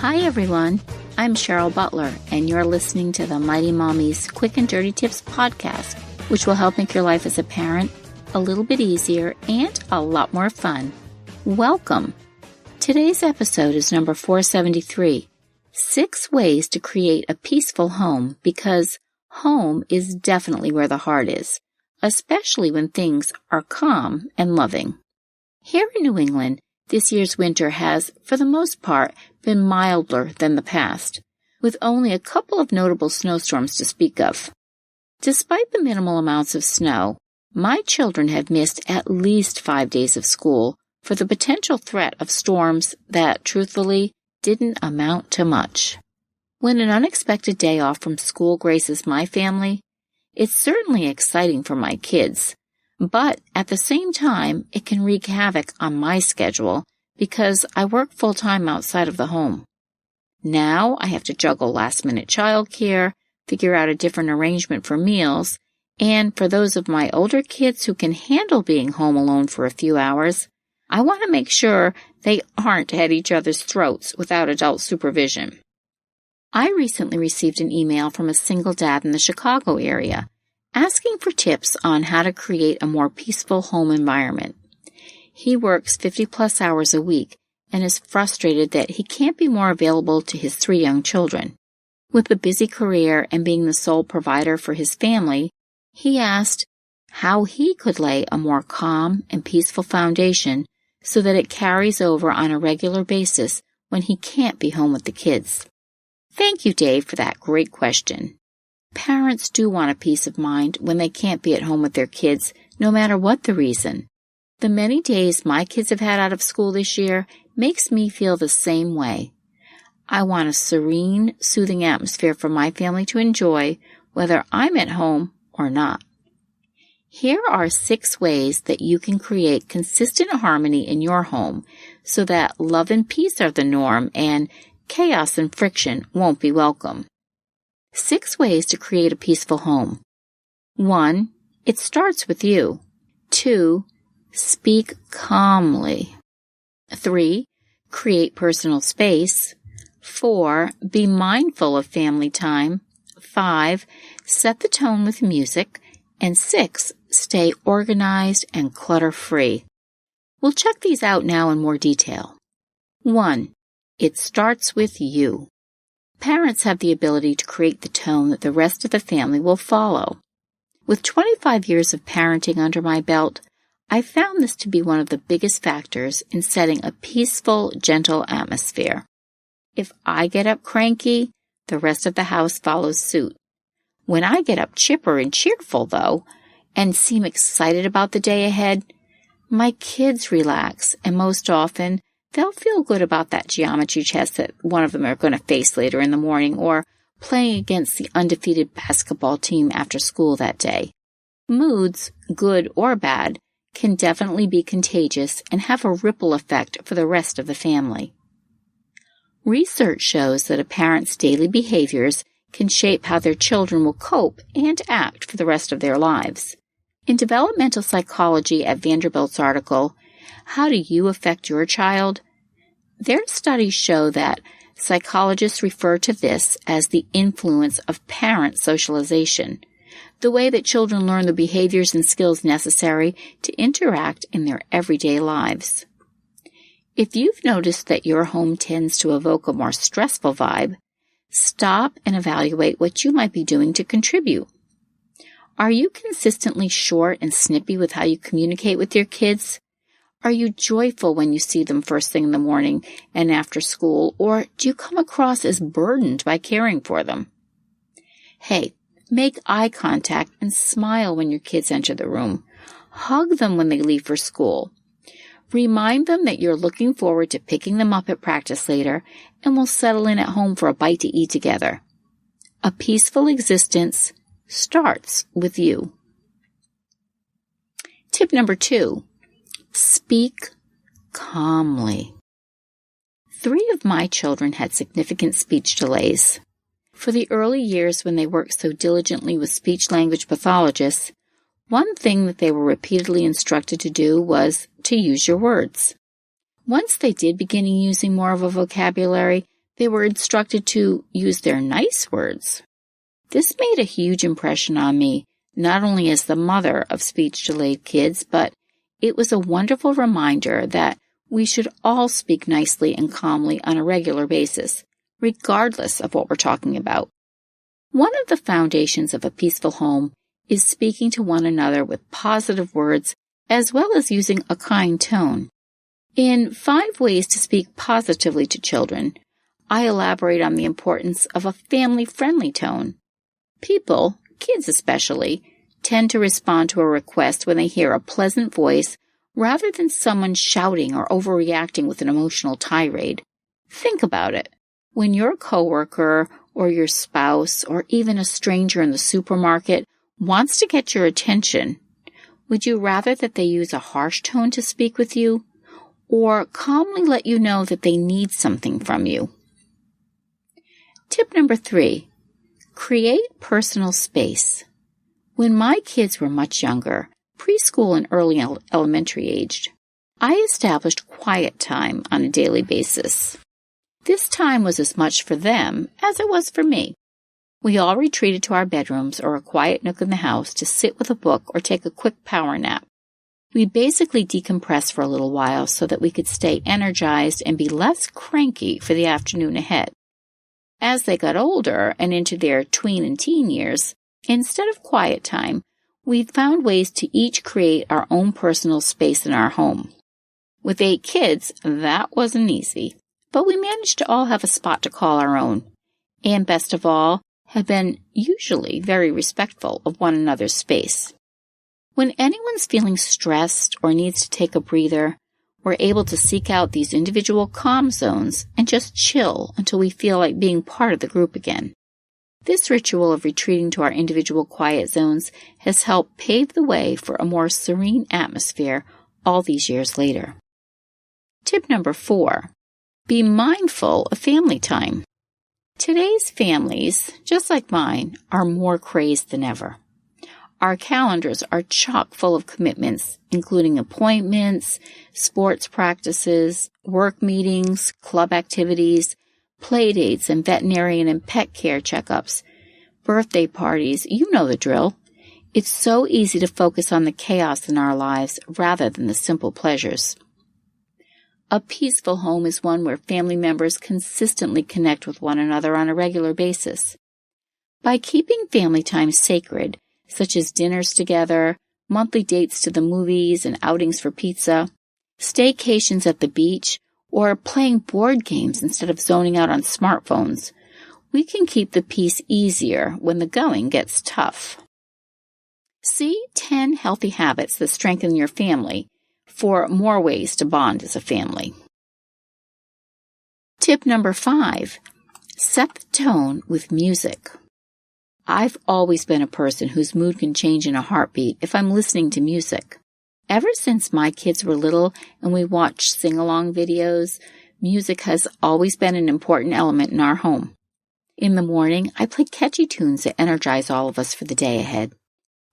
Hi everyone, I'm Cheryl Butler, and you're listening to the Mighty Mommies Quick and Dirty Tips podcast, which will help make your life as a parent a little bit easier and a lot more fun. Welcome! Today's episode is number 473, 6 Ways to Create a Peaceful Home, because home is definitely where the heart is, especially when things are calm and loving. Here in New England, this year's winter has, for the most part, been milder than the past, with only a couple of notable snowstorms to speak of. Despite the minimal amounts of snow, my children have missed at least 5 days of school for the potential threat of storms that, truthfully, didn't amount to much. When an unexpected day off from school graces my family, it's certainly exciting for my kids. But at the same time, it can wreak havoc on my schedule because I work full-time outside of the home. Now I have to juggle last-minute childcare, figure out a different arrangement for meals, and for those of my older kids who can handle being home alone for a few hours, I want to make sure they aren't at each other's throats without adult supervision. I recently received an email from a single dad in the Chicago area, asking for tips on how to create a more peaceful home environment. He works 50-plus hours a week and is frustrated that he can't be more available to his 3 young children. With a busy career and being the sole provider for his family, he asked how he could lay a more calm and peaceful foundation so that it carries over on a regular basis when he can't be home with the kids. Thank you, Dave, for that great question. Parents do want a peace of mind when they can't be at home with their kids, no matter what the reason. The many days my kids have had out of school this year makes me feel the same way. I want a serene, soothing atmosphere for my family to enjoy, whether I'm at home or not. Here are 6 ways that you can create consistent harmony in your home so that love and peace are the norm and chaos and friction won't be welcome. 6 ways to create a peaceful home. 1. It starts with you. 2. Speak calmly. 3. Create personal space. 4. Be mindful of family time. 5. Set the tone with music. And 6. Stay organized and clutter-free. We'll check these out now in more detail. 1. It starts with you. Parents have the ability to create the tone that the rest of the family will follow. With 25 years of parenting under my belt, I found this to be one of the biggest factors in setting a peaceful, gentle atmosphere. If I get up cranky, the rest of the house follows suit. When I get up chipper and cheerful, though, and seem excited about the day ahead, my kids relax, and most often, they'll feel good about that geometry test that one of them are going to face later in the morning or playing against the undefeated basketball team after school that day. Moods, good or bad, can definitely be contagious and have a ripple effect for the rest of the family. Research shows that a parent's daily behaviors can shape how their children will cope and act for the rest of their lives. In Developmental Psychology at Vanderbilt's article, How Do You Affect Your Child?, their studies show that psychologists refer to this as the influence of parent socialization, the way that children learn the behaviors and skills necessary to interact in their everyday lives. If you've noticed that your home tends to evoke a more stressful vibe, stop and evaluate what you might be doing to contribute. Are you consistently short and snippy with how you communicate with your kids? Are you joyful when you see them first thing in the morning and after school, or do you come across as burdened by caring for them? Hey, make eye contact and smile when your kids enter the room. Hug them when they leave for school. Remind them that you're looking forward to picking them up at practice later and will settle in at home for a bite to eat together. A peaceful existence starts with you. Tip number 2. Speak calmly. 3 of my children had significant speech delays. For the early years when they worked so diligently with speech-language pathologists, one thing that they were repeatedly instructed to do was to use your words. Once they did begin using more of a vocabulary, They were instructed to use their nice words. This made a huge impression on me, not only as the mother of speech-delayed kids, but it was a wonderful reminder that we should all speak nicely and calmly on a regular basis, regardless of what we're talking about. One of the foundations of a peaceful home is speaking to one another with positive words as well as using a kind tone. In 5 Ways to Speak Positively to Children, I elaborate on the importance of a family-friendly tone. People, kids especially, tend to respond to a request when they hear a pleasant voice rather than someone shouting or overreacting with an emotional tirade. Think about it. When your coworker or your spouse or even a stranger in the supermarket wants to get your attention, would you rather that they use a harsh tone to speak with you or calmly let you know that they need something from you? Tip number 3, create personal space. When my kids were much younger, preschool and early elementary aged, I established quiet time on a daily basis. This time was as much for them as it was for me. We all retreated to our bedrooms or a quiet nook in the house to sit with a book or take a quick power nap. We basically decompressed for a little while so that we could stay energized and be less cranky for the afternoon ahead. As they got older and into their tween and teen years, instead of quiet time, we found ways to each create our own personal space in our home. With 8 kids, that wasn't easy, but we managed to all have a spot to call our own, and best of all, have been usually very respectful of one another's space. When anyone's feeling stressed or needs to take a breather, we're able to seek out these individual calm zones and just chill until we feel like being part of the group again. This ritual of retreating to our individual quiet zones has helped pave the way for a more serene atmosphere all these years later. Tip number 4, be mindful of family time. Today's families, just like mine, are more crazed than ever. Our calendars are chock full of commitments, including appointments, sports practices, work meetings, club activities, play dates, and veterinarian and pet care checkups, birthday parties, you know the drill. It's so easy to focus on the chaos in our lives rather than the simple pleasures. A peaceful home is one where family members consistently connect with one another on a regular basis. By keeping family time sacred, such as dinners together, monthly dates to the movies and outings for pizza, staycations at the beach, or playing board games instead of zoning out on smartphones, we can keep the peace easier when the going gets tough. See 10 healthy habits that strengthen your family for more ways to bond as a family. Tip number 5, set the tone with music. I've always been a person whose mood can change in a heartbeat if I'm listening to music. Ever since my kids were little and we watched sing-along videos, music has always been an important element in our home. In the morning, I play catchy tunes that energize all of us for the day ahead.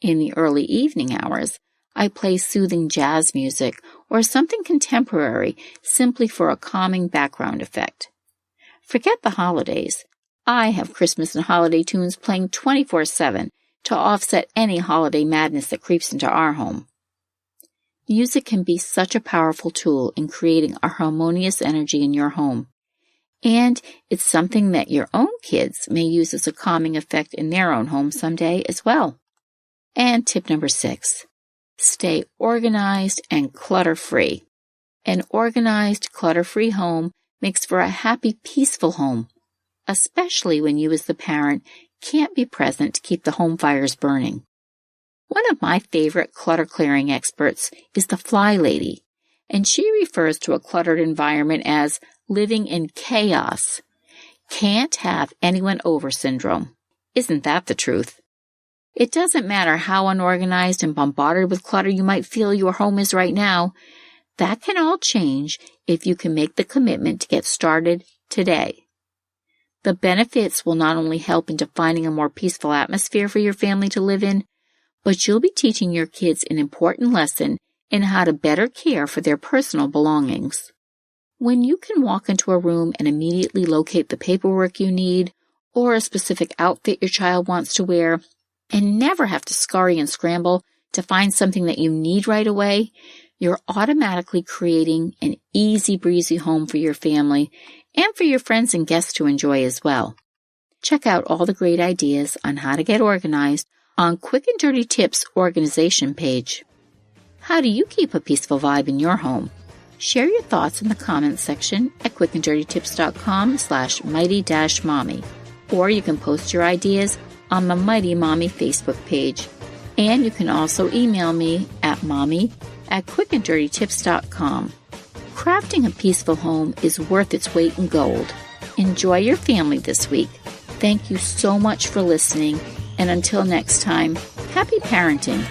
In the early evening hours, I play soothing jazz music or something contemporary simply for a calming background effect. Forget the holidays. I have Christmas and holiday tunes playing 24/7 to offset any holiday madness that creeps into our home. Music can be such a powerful tool in creating a harmonious energy in your home. And it's something that your own kids may use as a calming effect in their own home someday as well. And tip number 6, stay organized and clutter-free. An organized, clutter-free home makes for a happy, peaceful home, especially when you as the parent can't be present to keep the home fires burning. One of my favorite clutter-clearing experts is the Fly Lady, and she refers to a cluttered environment as living in chaos. Can't have anyone over syndrome. Isn't that the truth? It doesn't matter how unorganized and bombarded with clutter you might feel your home is right now. That can all change if you can make the commitment to get started today. The benefits will not only help in defining a more peaceful atmosphere for your family to live in, but you'll be teaching your kids an important lesson in how to better care for their personal belongings. When you can walk into a room and immediately locate the paperwork you need or a specific outfit your child wants to wear and never have to scurry and scramble to find something that you need right away, you're automatically creating an easy breezy home for your family and for your friends and guests to enjoy as well. Check out all the great ideas on how to get organized on Quick and Dirty Tips organization page. How do you keep a peaceful vibe in your home? Share your thoughts in the comments section at quickanddirtytips.com/mighty-mommy, or you can post your ideas on the Mighty Mommy Facebook page. And you can also email me at mommy@quickanddirtytips.com. Crafting a peaceful home is worth its weight in gold. Enjoy your family this week. Thank you so much for listening, and until next time, happy parenting.